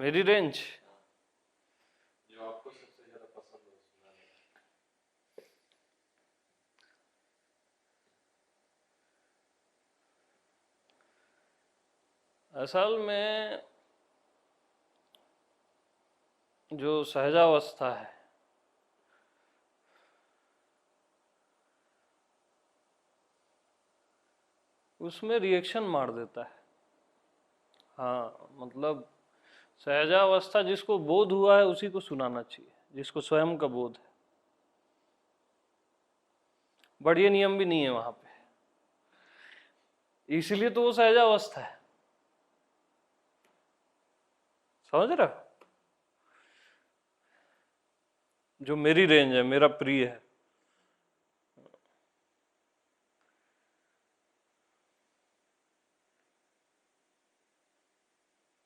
मेरी रेंज जो आपको सबसे ज्यादा पसंद हो सुनाने में। असल में जो सहजावस्था है उसमें रिएक्शन मार देता है। हाँ, मतलब सहजावस्था जिसको बोध हुआ है उसी को सुनाना चाहिए, जिसको स्वयं का बोध है। बट ये नियम भी नहीं है वहां पे, इसलिए तो वो सहजावस्था है। समझ रहे हो? जो मेरी रेंज है, मेरा प्रिय है,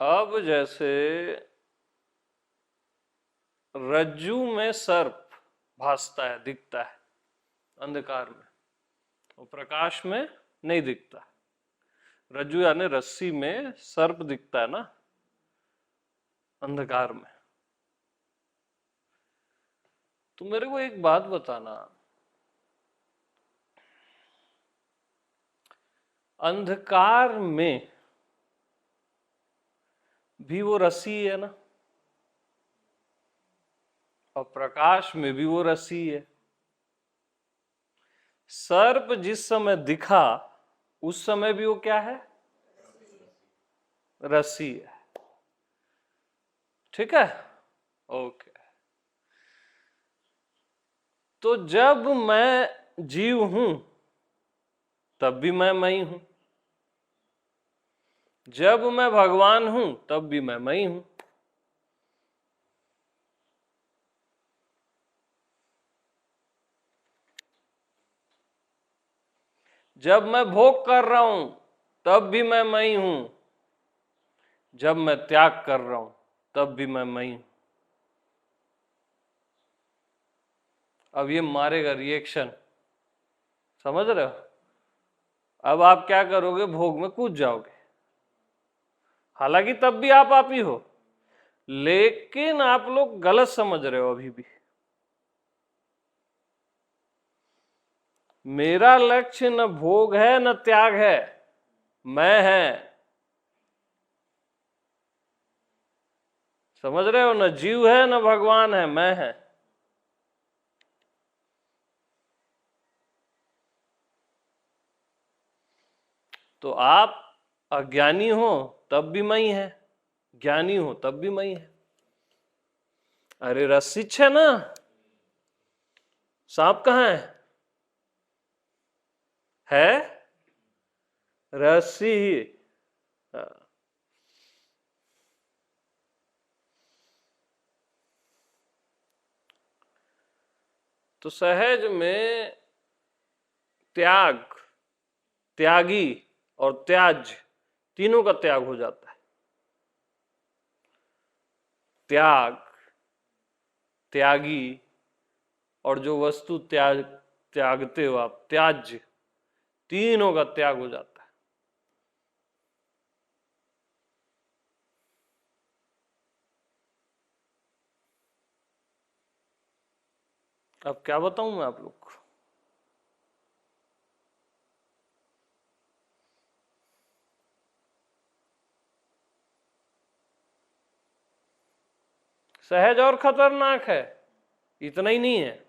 अब जैसे रज्जू में सर्प भासता है, दिखता है अंधकार में, और प्रकाश में नहीं दिखता। रज्जू यानी रस्सी में सर्प दिखता है ना अंधकार में। तो मेरे को एक बात बताना, अंधकार में भी वो रस्सी है ना, और प्रकाश में भी वो रस्सी है। सर्प जिस समय दिखा उस समय भी वो क्या है? रस्सी है। ठीक है, ओके। तो जब मैं जीव हूं तब भी मैं ही हूं, जब मैं भगवान हूं तब भी मैं ही हूं। जब मैं भोग कर रहा हूं तब भी मैं ही हूं, जब मैं त्याग कर रहा हूं तब भी मैं ही हूं। अब ये मारेगा रिएक्शन, समझ रहे हो? अब आप क्या करोगे? भोग में कूद जाओगे, हालांकि तब भी आप ही हो, लेकिन आप लोग गलत समझ रहे हो अभी भी। मेरा लक्ष्य न भोग है न त्याग है, मैं है। समझ रहे हो? न जीव है न भगवान है, मैं है। तो आप अज्ञानी हो तब भी मैं ही है, ज्ञानी हो तब भी मैं ही है। अरे रस्सी है ना, सांप कहाँ है रस्सी ही। हाँ। तो सहज में त्याग, त्यागी और त्याज, तीनों का त्याग हो जाता है। त्याग, त्यागी और जो वस्तु त्यागते हो आप, त्याज्य, तीनों का त्याग हो जाता है। अब क्या बताऊं मैं आप लोग को? सहज और खतरनाक है, इतना ही नहीं है।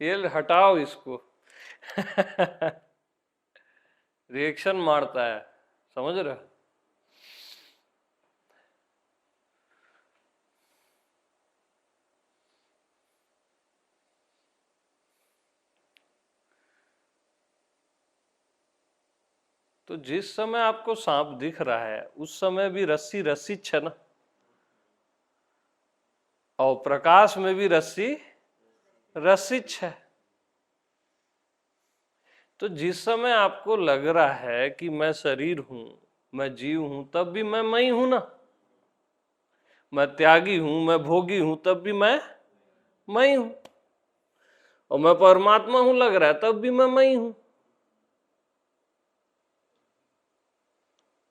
ये हटाओ इसको। रिएक्शन मारता है, समझ रहे हो? तो जिस समय आपको सांप दिख रहा है उस समय भी रस्सी रस्सी है ना, और प्रकाश में भी रस्सी रस्सी है। तो जिस समय आपको लग रहा है कि मैं शरीर हूं, मैं जीव हूं, तब भी मैं ही हूं ना। मैं त्यागी हूं, मैं भोगी हूं, तब भी मैं ही हूं। और मैं परमात्मा हूं लग रहा है, तब भी मैं ही हूं।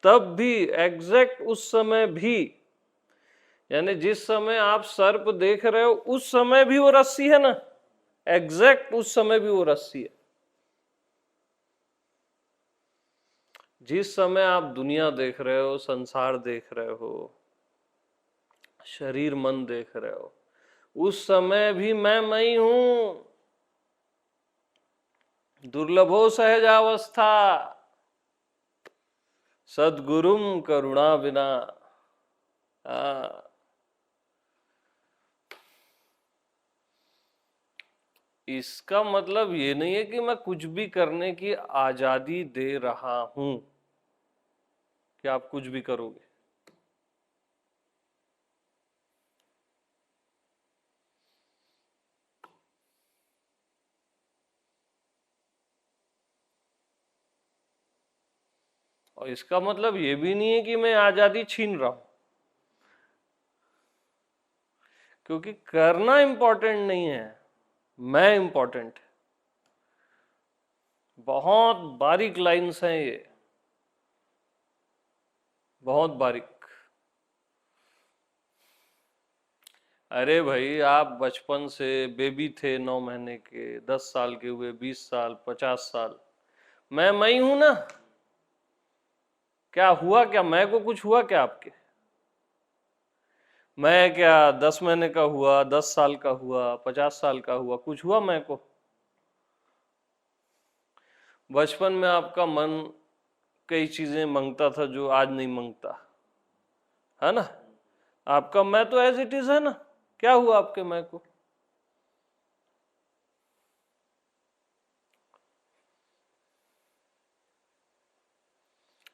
तब भी, एग्जैक्ट उस समय भी, यानी जिस समय आप सर्प देख रहे हो उस समय भी वो रस्सी है ना, एग्जैक्ट उस समय भी वो रस्सी है। जिस समय आप दुनिया देख रहे हो, संसार देख रहे हो, शरीर मन देख रहे हो, उस समय भी मैं ही हूं। दुर्लभो सहजावस्था सद्गुरुम करुणा बिना। इसका मतलब ये नहीं है कि मैं कुछ भी करने की आजादी दे रहा हूं कि आप कुछ भी करोगे। और इसका मतलब ये भी नहीं है कि मैं आजादी छीन रहा हूं, क्योंकि करना इंपॉर्टेंट नहीं है, मैं इंपॉर्टेंट है। बहुत बारीक लाइंस हैं ये, बहुत बारीक। अरे भाई, आप बचपन से बेबी थे, 9 महीने के, 10 साल के हुए, 20 साल, 50 साल, मैं ही हूं ना। क्या हुआ? क्या मैं को कुछ हुआ क्या आपके? मैं क्या 10 महीने का हुआ, 10 साल का हुआ, 50 साल का हुआ, कुछ हुआ मैं को? बचपन में आपका मन कई चीजें मांगता था जो आज नहीं मांगता, है ना? आपका मैं तो एज इट इज है ना। क्या हुआ आपके मैं को?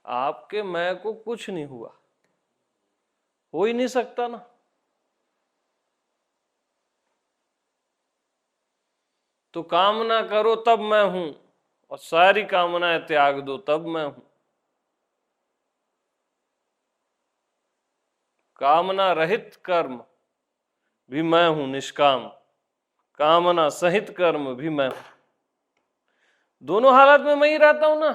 आपके मैं को कुछ नहीं हुआ, हो ही नहीं सकता ना। तो कामना करो तब मैं हूं, और सारी कामनाएं त्याग दो तब मैं हूं। कामना रहित कर्म भी मैं हूं निष्काम, कामना सहित कर्म भी मैं हूं। दोनों हालत में मैं ही रहता हूं ना।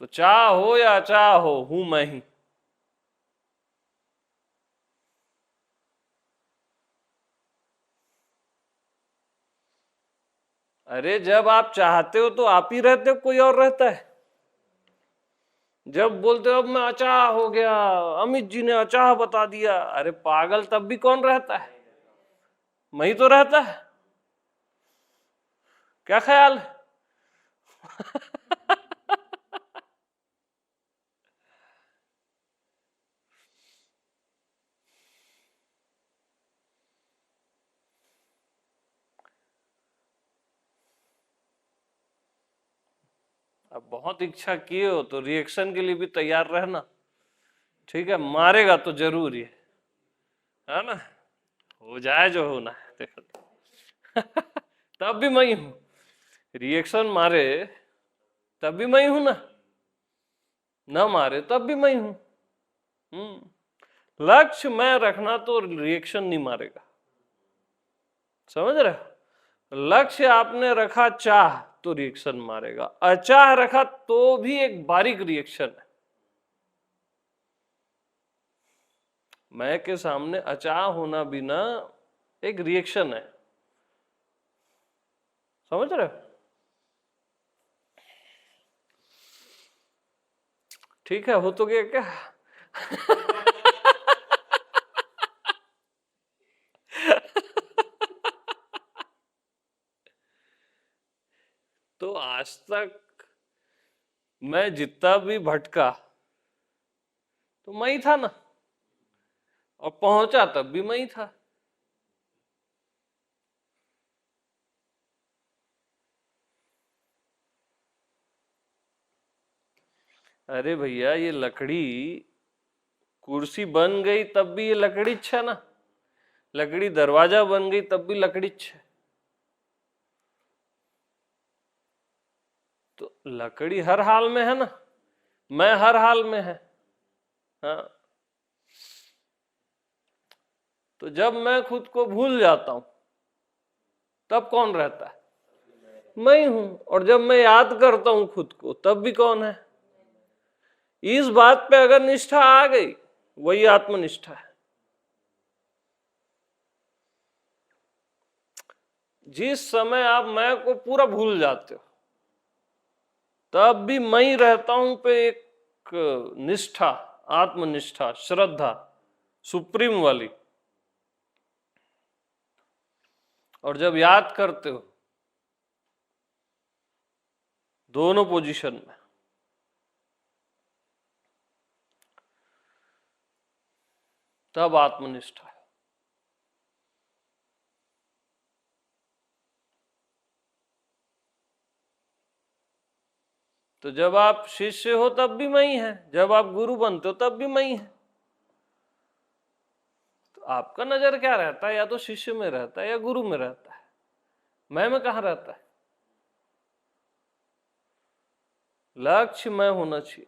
तो चाह हो या चाह हो, हूं मैं ही। अरे जब आप चाहते हो तो आप ही रहते हो, कोई और रहता है? जब बोलते हो अब मैं अचाह हो गया, अमित जी ने अचाह बता दिया, अरे पागल, तब भी कौन रहता है? मैं ही तो रहता है। क्या ख्याल है? अब बहुत इच्छा किए हो तो रिएक्शन के लिए भी तैयार रहना, ठीक है? मारेगा तो जरूर ही है ना? हो जाए जो होना है, देखो। तब भी मैं ही हूं। रिएक्शन मारे तब भी मैं ही हूं ना, ना मारे तब भी मैं ही हूं। लक्ष्य मैं रखना तो रिएक्शन नहीं मारेगा, समझ रहे हो? लक्ष्य आपने रखा चाह तो रिएक्शन मारेगा, अचाह रखा तो भी एक बारीक रिएक्शन है। मैं के सामने अचाह होना भी ना एक रिएक्शन है, समझ रहे हो? ठीक है, हो तो गया क्या? तो आज तक मैं जितना भी भटका तो मैं ही था ना, और पहुंचा तब भी मैं ही था। अरे भैया, ये लकड़ी कुर्सी बन गई तब भी ये लकड़ी है ना, लकड़ी दरवाजा बन गई तब भी लकड़ी है। तो लकड़ी हर हाल में है ना, मैं हर हाल में है। हाँ, तो जब मैं खुद को भूल जाता हूं तब कौन रहता है? मैं ही हूं। और जब मैं याद करता हूं खुद को तब भी कौन है? इस बात पे अगर निष्ठा आ गई, वही आत्मनिष्ठा है। जिस समय आप मैं को पूरा भूल जाते हो, तब भी मैं ही रहता हूं पे एक निष्ठा, आत्मनिष्ठा, श्रद्धा सुप्रीम वाली। और जब याद करते हो दोनों पोजीशन में, तब आत्मनिष्ठा है। तो जब आप शिष्य हो तब भी मैं ही है, जब आप गुरु बनते हो तब भी मैं ही है। तो आपका नजर क्या रहता है? या तो शिष्य में रहता है या गुरु में रहता है। मैं में कहाँ रहता है? लक्ष्य मैं होना चाहिए।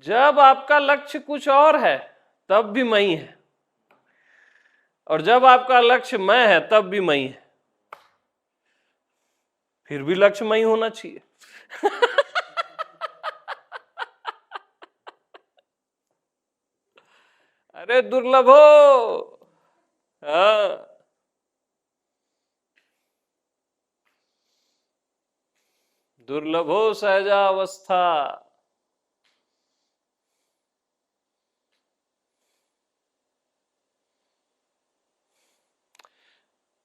जब आपका लक्ष्य कुछ और है तब भी मैं ही है, और जब आपका लक्ष्य मैं है तब भी मैं ही है। फिर भी लक्ष्य मैं ही होना चाहिए। अरे दुर्लभ हो। हाँ, दुर्लभ हो सहजावस्था।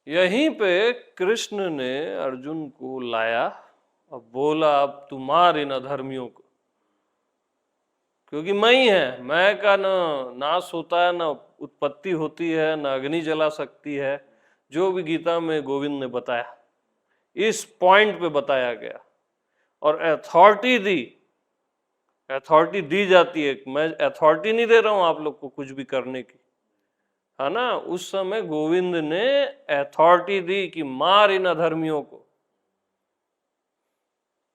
यहीं पे कृष्ण ने अर्जुन को लाया और बोला अब तू मार इन अधर्मियों को, क्योंकि मैं ही है। मैं का न नाश होता है, न उत्पत्ति होती है, न अग्नि जला सकती है। जो भी गीता में गोविंद ने बताया, इस पॉइंट पे बताया गया। और अथॉरिटी दी जाती है। मैं अथॉरिटी नहीं दे रहा हूं आप लोग को कुछ भी करने की, है ना। उस समय गोविंद ने अथॉरिटी दी कि मार इन अधर्मियों को,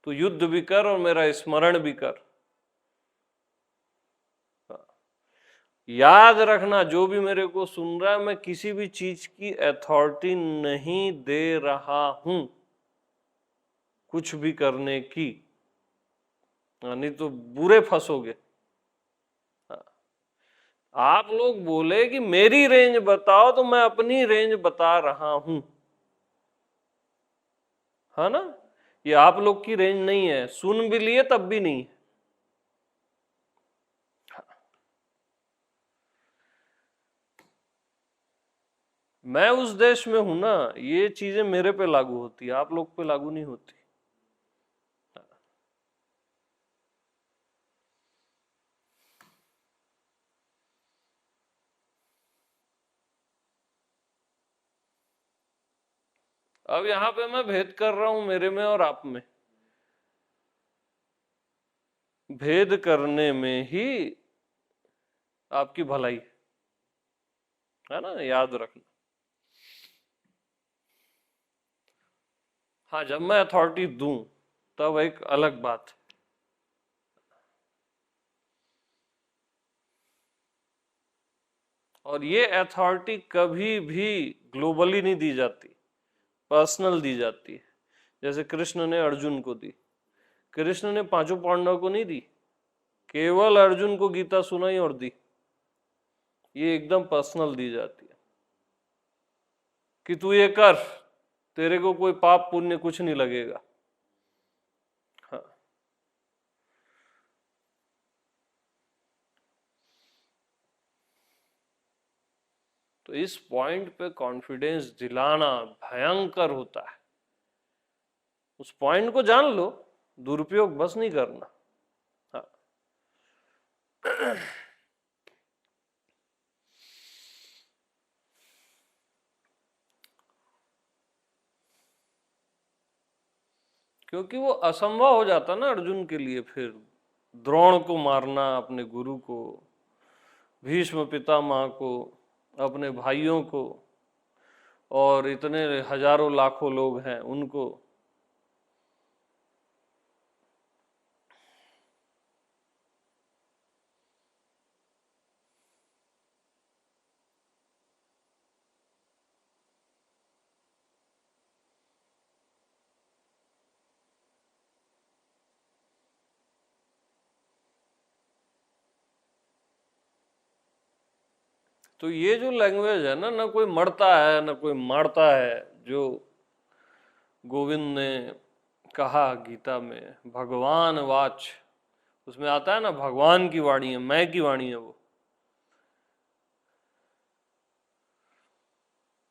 तो युद्ध भी कर और मेरा स्मरण भी कर। याद रखना, जो भी मेरे को सुन रहा है, मैं किसी भी चीज की अथॉरिटी नहीं दे रहा हूं कुछ भी करने की, नहीं तो बुरे फंसोगे। आप लोग बोले कि मेरी रेंज बताओ, तो मैं अपनी रेंज बता रहा हूं, है ना। ये आप लोग की रेंज नहीं है। सुन भी लिए तब भी नहीं। मैं उस देश में हूं ना, ये चीजें मेरे पे लागू होती है, आप लोग पे लागू नहीं होती। अब यहां पे मैं भेद कर रहा हूं मेरे में और आप में। भेद करने में ही आपकी भलाई है ना, याद रखना। हाँ, जब मैं अथॉरिटी दूं तब एक अलग बात है। और ये अथॉरिटी कभी भी ग्लोबली नहीं दी जाती, पर्सनल दी जाती है। जैसे कृष्ण ने अर्जुन को दी। कृष्ण ने पांचों पांडवों को नहीं दी, केवल अर्जुन को गीता सुनाई और दी। ये एकदम पर्सनल दी जाती है कि तू ये कर, तेरे को कोई पाप पुण्य कुछ नहीं लगेगा। हाँ, तो इस पॉइंट पे कॉन्फिडेंस दिलाना भयंकर होता है। उस पॉइंट को जान लो, दुरुपयोग बस नहीं करना। हाँ। क्योंकि वो असंभव हो जाता ना अर्जुन के लिए। फिर द्रोण को मारना, अपने गुरु को, भीष्म पितामह को, अपने भाइयों को, और इतने हजारों लाखों लोग हैं उनको। तो ये जो लैंग्वेज है ना कोई मरता है ना कोई मारता है। जो गोविंद ने कहा गीता में भगवान वाच, उसमें आता है ना भगवान की वाणी है, मैं की वाणी है वो।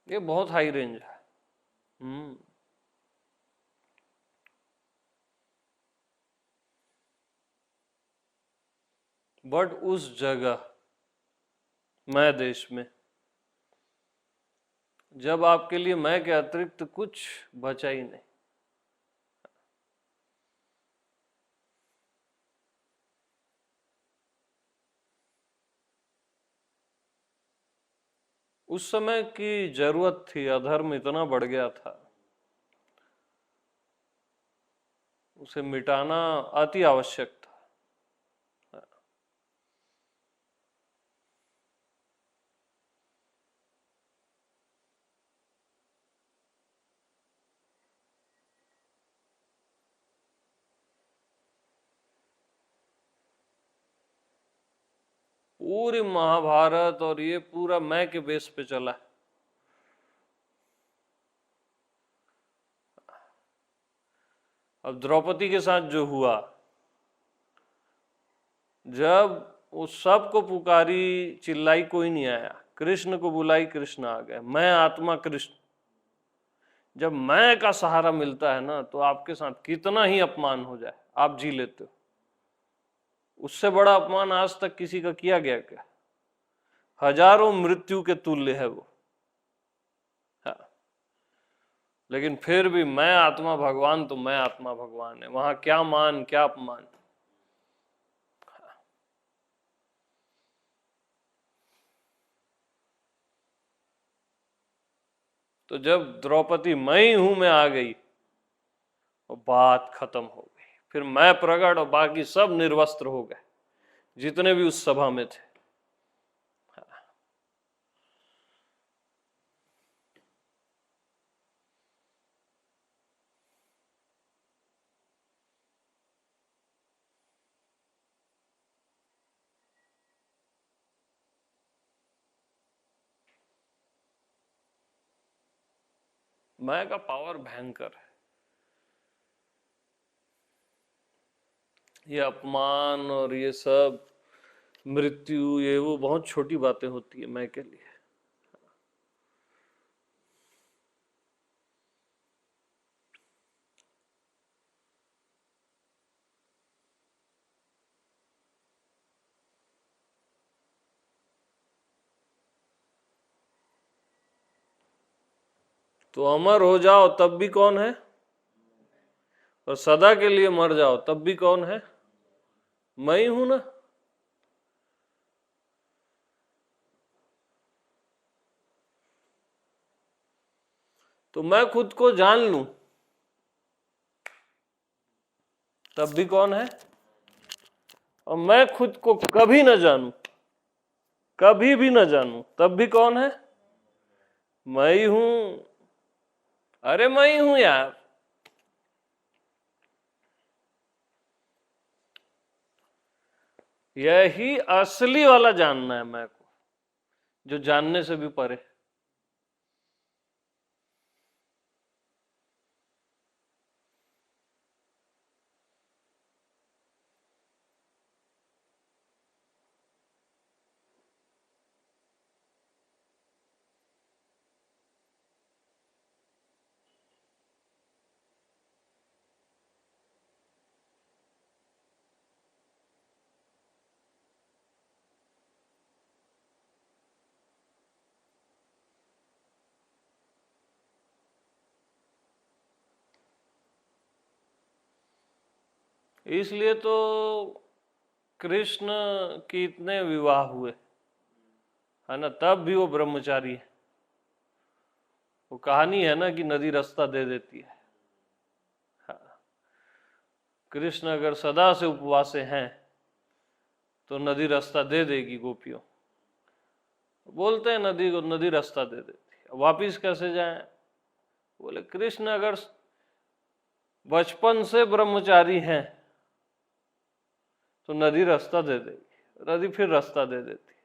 ये बहुत हाई रेंज है। बट उस जगह मैं देश में जब आपके लिए मैं के अतिरिक्त कुछ बचा ही नहीं। उस समय की जरूरत थी, अधर्म इतना बढ़ गया था, उसे मिटाना अति आवश्यक था। पूरी महाभारत और ये पूरा मैं के बेस पे चला है। अब द्रौपदी के साथ जो हुआ, जब उस सबको पुकारी चिल्लाई कोई नहीं आया, कृष्ण को बुलाई कृष्ण आ गए, मैं आत्मा कृष्ण। जब मैं का सहारा मिलता है ना तो आपके साथ कितना ही अपमान हो जाए आप जी लेते हो। उससे बड़ा अपमान आज तक किसी का किया गया क्या? हजारों मृत्यु के तुल्य है वो। हाँ। लेकिन फिर भी मैं आत्मा भगवान तो मैं आत्मा भगवान है, वहां क्या मान क्या अपमान। तो जब द्रौपदी मैं ही हूं में आ गई और बात खत्म हो गई, फिर मैं प्रकट और बाकी सब निर्वस्त्र हो गए जितने भी उस सभा में थे। मैं का पावर भयंकर है। ये अपमान और ये सब मृत्यु, ये वो बहुत छोटी बातें होती है मैं के लिए। तो अमर हो जाओ तब भी कौन है, और सदा के लिए मर जाओ तब भी कौन है? मैं ही हूं ना। तो मैं खुद को जान लूं तब भी कौन है, और मैं खुद को कभी न जानूं, कभी भी न जानूं तब भी कौन है? मैं ही हूं। अरे मैं ही हूं यार। यही असली वाला जानना है मैं को, जो जानने से भी परे। इसलिए तो कृष्ण के इतने विवाह हुए है ना, तब भी वो ब्रह्मचारी है। वो कहानी है ना कि नदी रास्ता दे देती है। हाँ। कृष्ण अगर सदा से उपवासे हैं तो नदी रास्ता दे देगी गोपियों। बोलते हैं नदी को नदी रास्ता दे देती है, वापिस कैसे जाएं? बोले कृष्ण अगर बचपन से ब्रह्मचारी हैं तो नदी रास्ता दे देगी, नदी फिर रास्ता दे देती है।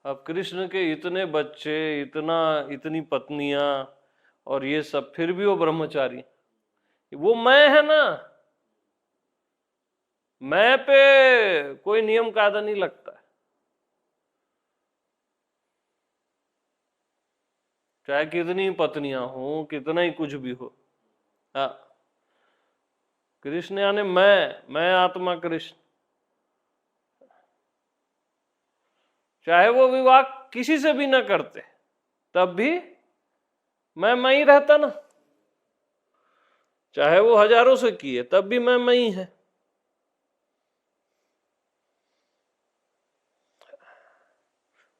अब कृष्ण के इतने बच्चे, इतनी पत्नियां और ये सब, फिर भी वो ब्रह्मचारी। वो मैं है ना, मैं पे कोई नियम कायदा नहीं लगता। चाहे कितनी पत्नियां हो, कितना ही कुछ भी हो। हाँ, कृष्ण यानी मैं आत्मा कृष्ण। चाहे वो विवाह किसी से भी ना करते, तब भी मैं ही रहता ना। चाहे वो हजारों से किए, तब भी मैं ही है।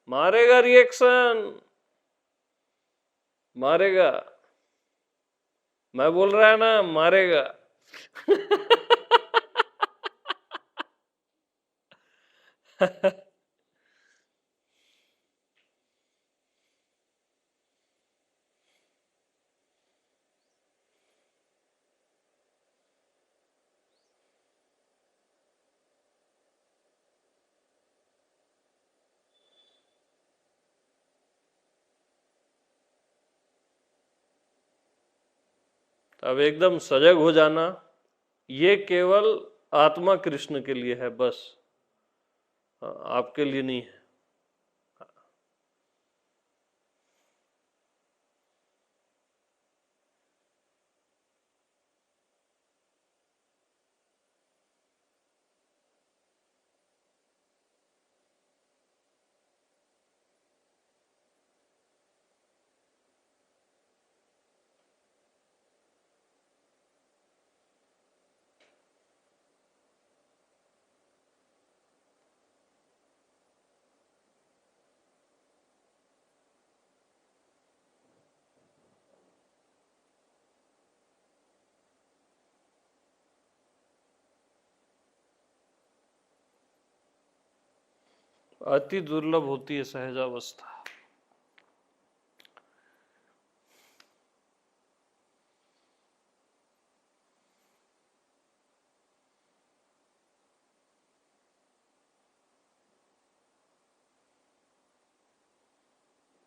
मारेगा रिएक्शन, मारेगा। मैं बोल रहा है ना, मारेगा। अब एकदम सजग हो जाना, ये केवल आत्मा कृष्ण के लिए है बस, आपके लिए नहीं है। अति दुर्लभ होती है सहजावस्था।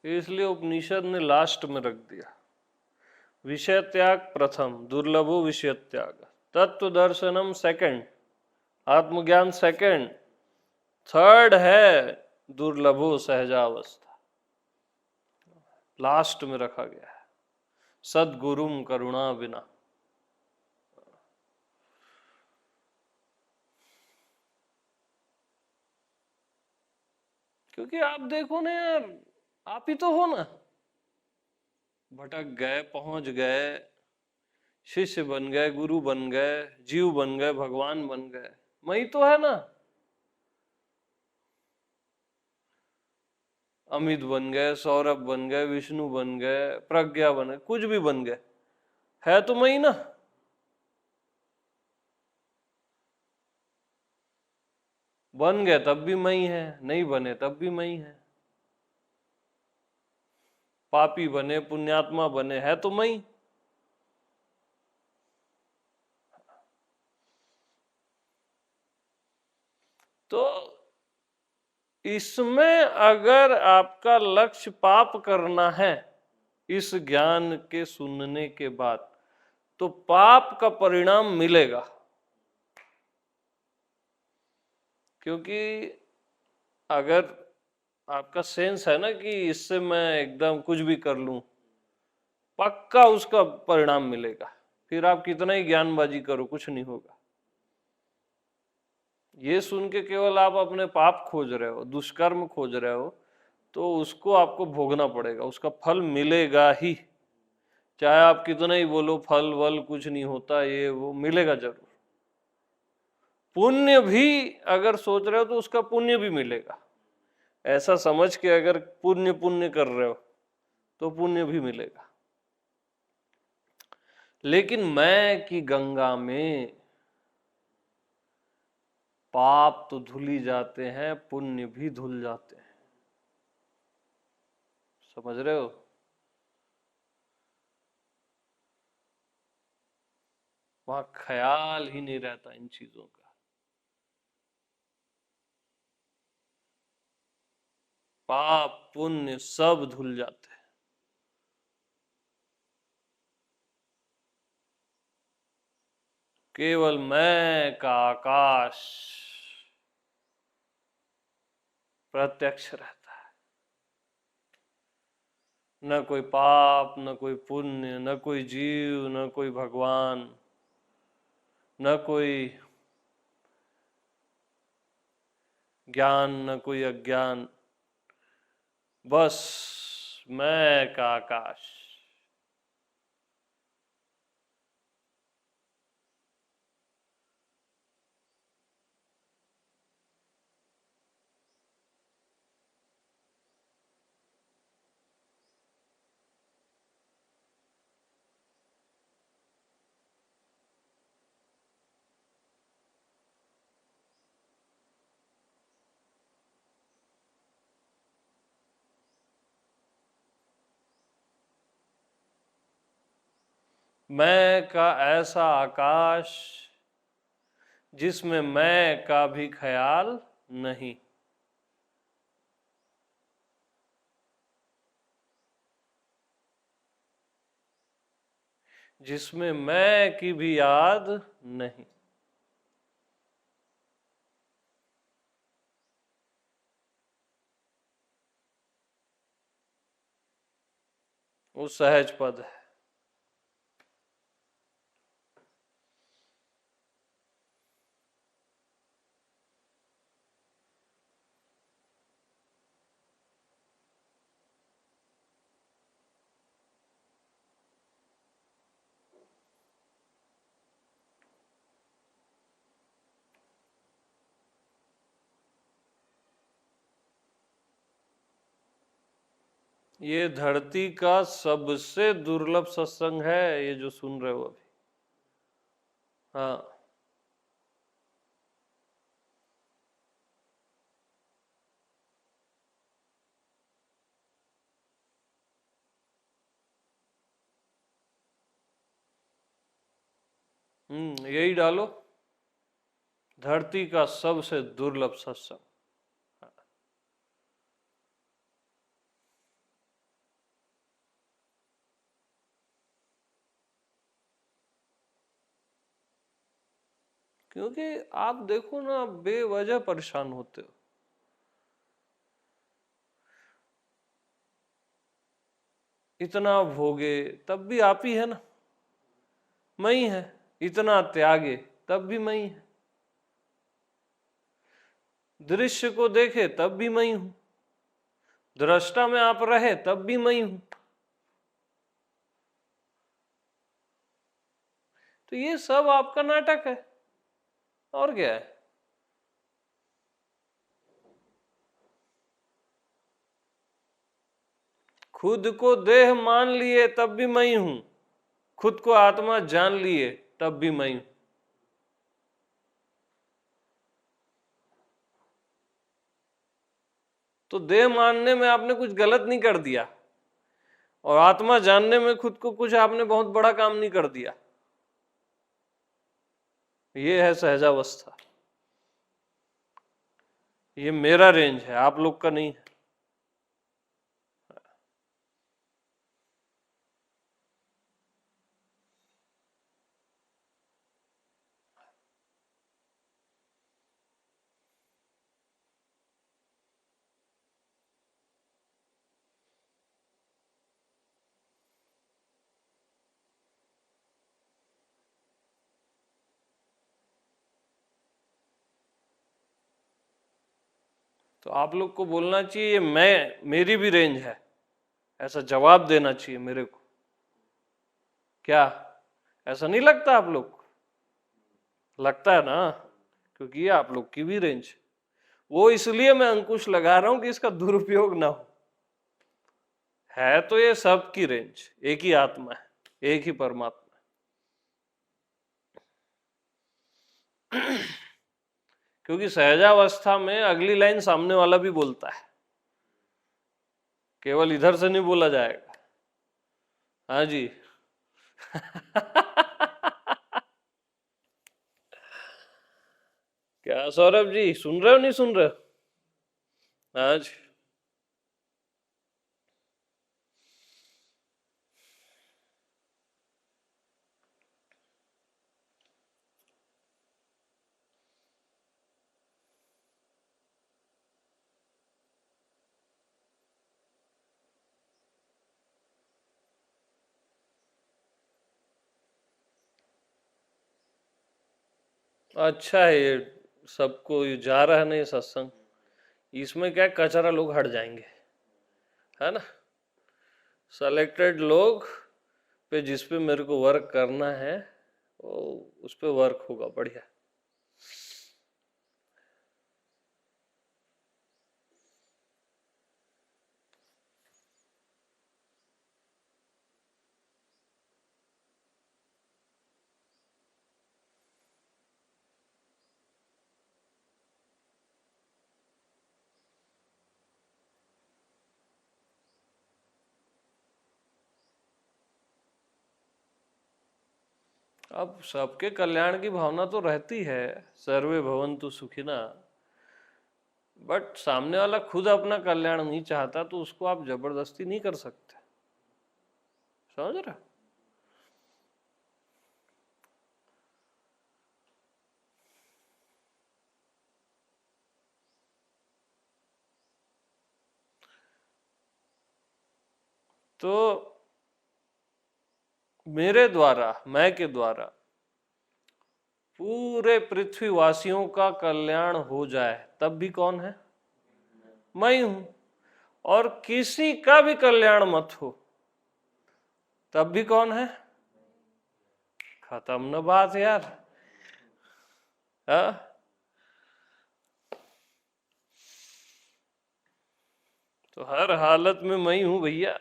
इसलिए उपनिषद ने लास्ट में रख दिया, विषय त्याग प्रथम, दुर्लभो विषय त्याग, तत्व दर्शनम सेकंड, आत्मज्ञान सेकंड, थर्ड है दुर्लभो सहजावस्था, लास्ट में रखा गया है, सदगुरुम करुणा बिना। क्योंकि आप देखो ना यार, आप ही तो हो ना, भटक गए, पहुंच गए, शिष्य बन गए, गुरु बन गए, जीव बन गए, भगवान बन गए, वही तो है ना। अमित बन गए, सौरभ बन गए, विष्णु बन गए, प्रज्ञा बन गए, कुछ भी बन गए, है तो मैं ही ना। बन गए तब भी मैं ही है, नहीं बने तब भी मैं ही है। पापी बने, पुण्यात्मा बने, है तो मैं ही। तो इसमें अगर आपका लक्ष्य पाप करना है, इस ज्ञान के सुनने के बाद, तो पाप का परिणाम मिलेगा। क्योंकि अगर आपका सेंस है ना कि इससे मैं एकदम कुछ भी कर लूं, पक्का उसका परिणाम मिलेगा। फिर आप कितना ही ज्ञानबाजी करो, कुछ नहीं होगा। ये सुन के केवल आप अपने पाप खोज रहे हो, दुष्कर्म खोज रहे हो, तो उसको आपको भोगना पड़ेगा, उसका फल मिलेगा ही। चाहे आप कितना ही बोलो फल वल कुछ नहीं होता, ये वो मिलेगा जरूर। पुण्य भी अगर सोच रहे हो तो उसका पुण्य भी मिलेगा। ऐसा समझ के अगर पुण्य पुण्य कर रहे हो तो पुण्य भी मिलेगा। लेकिन मैं की गंगा में पाप तो धुल ही जाते हैं, पुण्य भी धुल जाते हैं। समझ रहे हो? वहां ख्याल ही नहीं रहता इन चीजों का। पाप पुण्य सब धुल जाते हैं। केवल मैं का आकाश प्रत्यक्ष रहता है। न कोई पाप, न कोई पुण्य, न कोई जीव, न कोई भगवान, न कोई ज्ञान, न कोई अज्ञान, बस मैं का आकाश। मैं का ऐसा आकाश जिसमें मैं का भी ख्याल नहीं, जिसमें मैं की भी याद नहीं। वो सहज पद है। ये धरती का सबसे दुर्लभ सत्संग है, ये जो सुन रहे हो अभी। हाँ, यही डालो, धरती का सबसे दुर्लभ सत्संग। क्योंकि आप देखो ना, आप बेवजह परेशान होते हो। इतना भोगे तब भी आप ही है ना, मैं ही है। इतना त्यागे तब भी मैं ही है। दृश्य को देखे तब भी मैं ही हूं, दृष्टा में आप रहे तब भी मैं ही हूं। तो ये सब आपका नाटक है, और क्या है। खुद को देह मान लिए तब भी मैं ही हूं, खुद को आत्मा जान लिए तब भी मैं ही हूं। तो देह मानने में आपने कुछ गलत नहीं कर दिया, और आत्मा जानने में खुद को कुछ आपने बहुत बड़ा काम नहीं कर दिया। ये है सहजावस्था। ये मेरा रेंज है, आप लोग का नहीं है। तो आप लोग को बोलना चाहिए ये मैं, मेरी भी रेंज है, ऐसा जवाब देना चाहिए मेरे को। क्या ऐसा नहीं लगता आप लोग को? लगता है ना, क्योंकि ये आप लोग की भी रेंज। वो इसलिए मैं अंकुश लगा रहा हूं कि इसका दुरुपयोग ना हो। है तो ये सब की रेंज, एक ही आत्मा है, एक ही परमात्मा है। क्योंकि सहजावस्था में अगली लाइन सामने वाला भी बोलता है, केवल इधर से नहीं बोला जाएगा। हाँ जी। क्या सौरभ जी, सुन रहे हो नहीं सुन रहे हो? हाँ जी। अच्छा है ये, सबको ये जा रहा है ना ये सत्संग, इसमें क्या कचरा लोग हट जाएंगे, है ना। सेलेक्टेड लोग पे जिस पे मेरे को वर्क करना है वो उस पे वर्क होगा बढ़िया। अब सबके कल्याण की भावना तो रहती है, सर्वे भवन्तु सुखिना, बट सामने वाला खुद अपना कल्याण नहीं चाहता तो उसको आप जबरदस्ती नहीं कर सकते, समझ रहे हो? तो मेरे द्वारा, मैं के द्वारा पूरे पृथ्वीवासियों का कल्याण हो जाए तब भी कौन है? मैं ही हूं। और किसी का भी कल्याण मत हो तब भी कौन है? खत्म न बात यार। हाँ? तो हर हालत में मैं ही हूं भैया।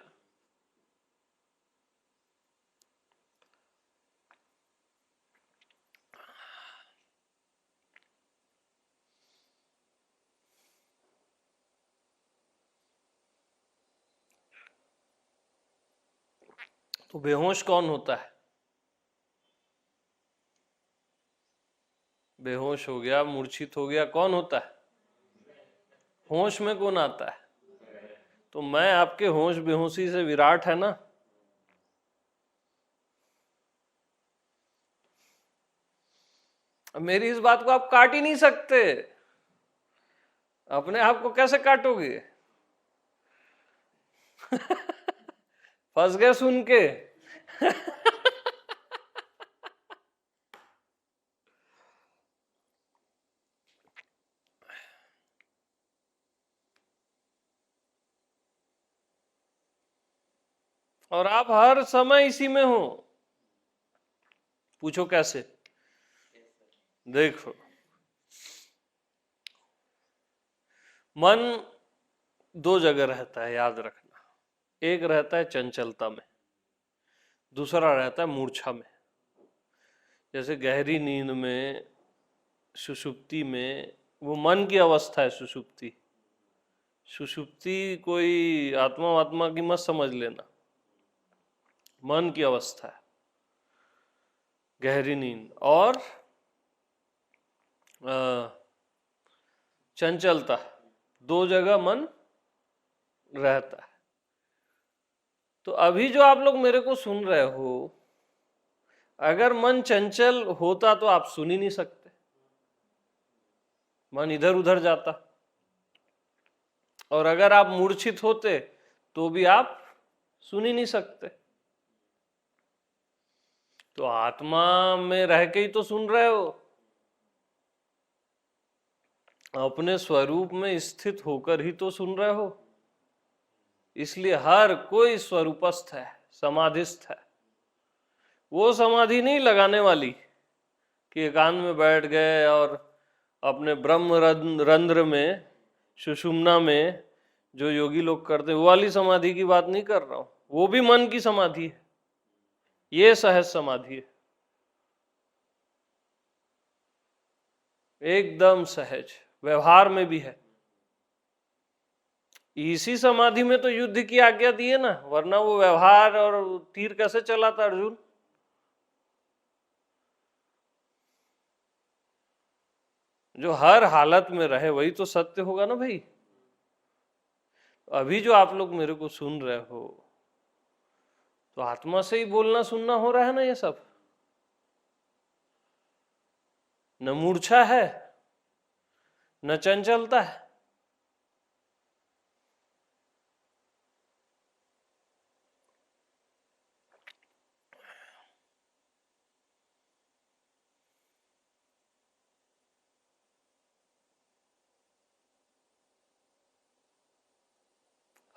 तो बेहोश कौन होता है? बेहोश हो गया, मूर्छित हो गया, कौन होता है? होश में कौन आता है? तो मैं आपके होश बेहोशी से विराट है ना। अब मेरी इस बात को आप काट ही नहीं सकते, अपने आप को कैसे काटोगे? फंस गए सुन के। और आप हर समय इसी में हो। पूछो कैसे? देखो, मन दो जगह रहता है, याद रखना। एक रहता है चंचलता में, दूसरा रहता है मूर्छा में। जैसे गहरी नींद में, सुषुप्ति में, वो मन की अवस्था है सुषुप्ति। सुषुप्ति कोई आत्मा वात्मा की मत समझ लेना, मन की अवस्था है गहरी नींद। और चंचलता, दो जगह मन रहता है। तो अभी जो आप लोग मेरे को सुन रहे हो, अगर मन चंचल होता तो आप सुन ही नहीं सकते, मन इधर उधर जाता। और अगर आप मूर्छित होते तो भी आप सुन ही नहीं सकते। तो आत्मा में रह के ही तो सुन रहे हो, अपने स्वरूप में स्थित होकर ही तो सुन रहे हो। इसलिए हर कोई स्वरूपस्थ है, समाधिस्थ है। वो समाधि नहीं लगाने वाली कि एकांत में बैठ गए और अपने ब्रह्म रंध्र में, सुषुम्ना में जो योगी लोग करते हैं, वो वाली समाधि की बात नहीं कर रहा हूं। वो भी मन की समाधि है, ये सहज समाधि है, एकदम सहज, व्यवहार में भी है। इसी समाधि में तो युद्ध की आज्ञा दी है ना, वरना वो व्यवहार और तीर कैसे चलाता अर्जुन? जो हर हालत में रहे वही तो सत्य होगा ना भाई। अभी जो आप लोग मेरे को सुन रहे हो तो आत्मा से ही बोलना सुनना हो रहा है ना ये सब। न मूर्छा है, न चंचलता है।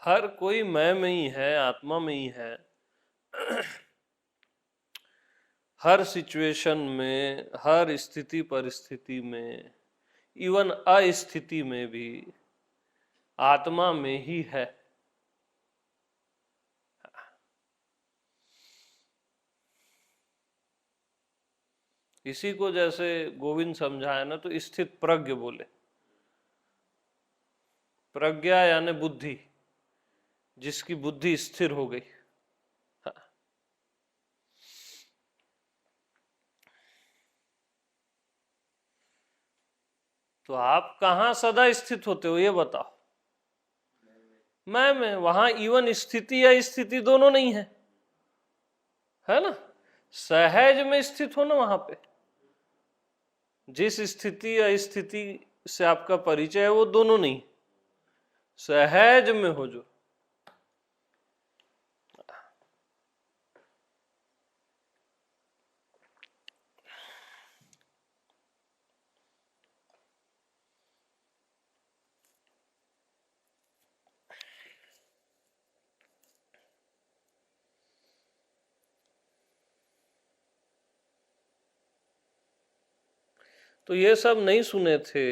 हर कोई मैं में ही है, आत्मा में ही है। हर सिचुएशन में, हर स्थिति परिस्थिति में, इवन अस्थिति में भी आत्मा में ही है। इसी को जैसे गोविंद समझाया ना, तो स्थित प्रज्ञ बोले। प्रज्ञा यानी बुद्धि, जिसकी बुद्धि स्थिर हो गई। तो आप कहाँ सदा स्थित होते हो ये बताओ? मैं में। वहां इवन स्थिति या स्थिति दोनों नहीं है, है ना? सहज में स्थित हो ना वहां पे। जिस स्थिति या स्थिति से आपका परिचय है वो दोनों नहीं, सहज में हो जो। तो ये सब नहीं सुने थे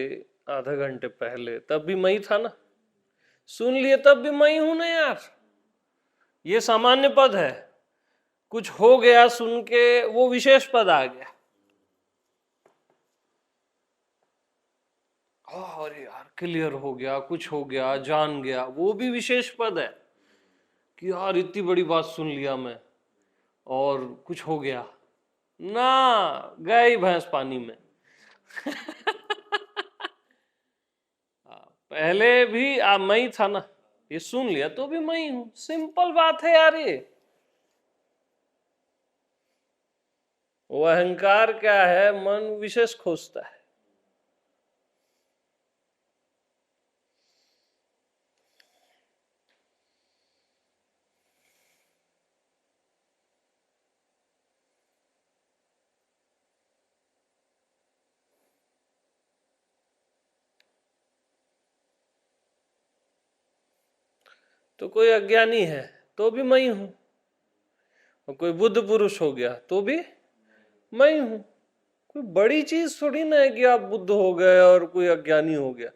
आधा घंटे पहले, तब भी मैं ही था ना। सुन लिए तब भी मैं ही हूं ना यार। ये सामान्य पद है, कुछ हो गया सुन के वो विशेष पद आ गया। अरे यार क्लियर हो गया, कुछ हो गया, जान गया, वो भी विशेष पद है कि यार इतनी बड़ी बात सुन लिया मैं और कुछ हो गया ना, गई भैंस पानी में। पहले भी मैं ही था ना, ये सुन लिया तो भी मैं ही हूं। सिंपल बात है यार ये। वो अहंकार क्या है? मन विशेष खोजता है। तो कोई अज्ञानी है तो भी मैं ही हूं, और कोई बुद्ध पुरुष हो गया तो भी मैं ही हूं। कोई बड़ी चीज थोड़ी ना है कि आप बुद्ध हो गए और कोई अज्ञानी हो गया।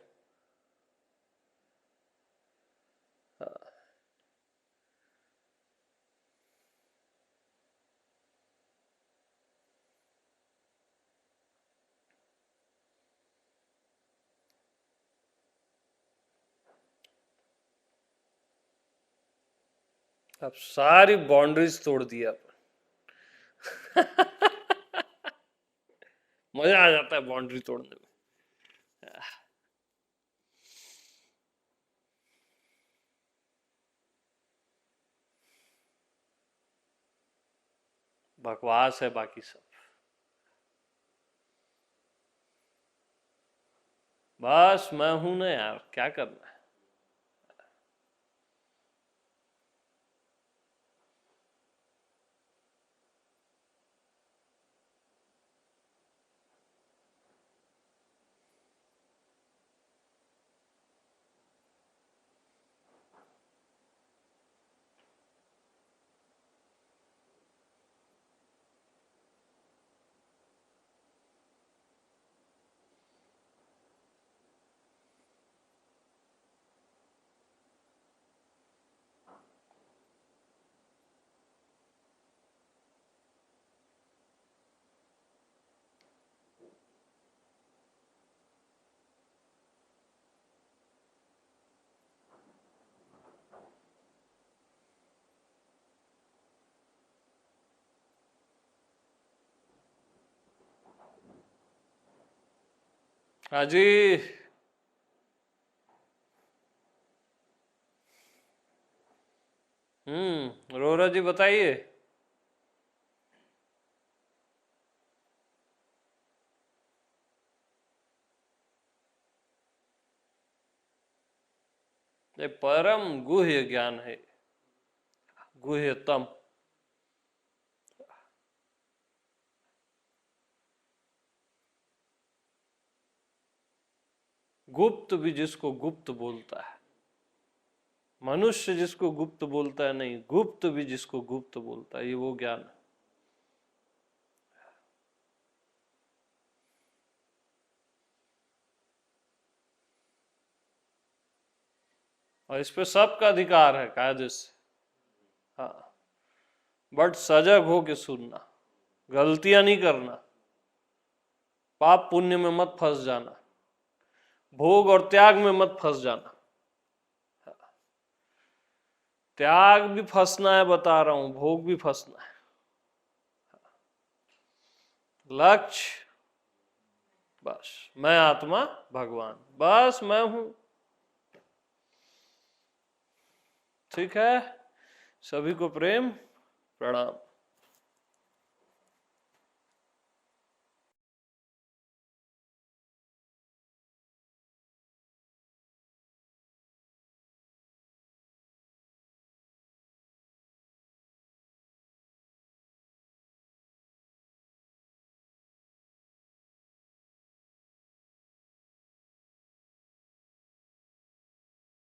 अब सारी बाउंड्रीज तोड़ दी आप। मजा आ जाता है बाउंड्री तोड़ने में। बकवास है बाकी सब। बस मैं हूं ना यार, क्या करना है। हाँ जी। रोरा जी बताइए। ये परम गुह्य ज्ञान है, गुह्यतम। गुप्त भी जिसको गुप्त बोलता है। मनुष्य जिसको गुप्त बोलता है नहीं, गुप्त भी जिसको गुप्त बोलता है, ये वो ज्ञान है। और इस पे सबका अधिकार है कायदे से। हाँ, बट सजग हो के सुनना, गलतियां नहीं करना, पाप पुण्य में मत फंस जाना, भोग और त्याग में मत फंस जाना। त्याग भी फंसना है बता रहा हूं, भोग भी फंसना है। लक्ष्य बस मैं आत्मा भगवान, बस मैं हूं। ठीक है, सभी को प्रेम प्रणाम।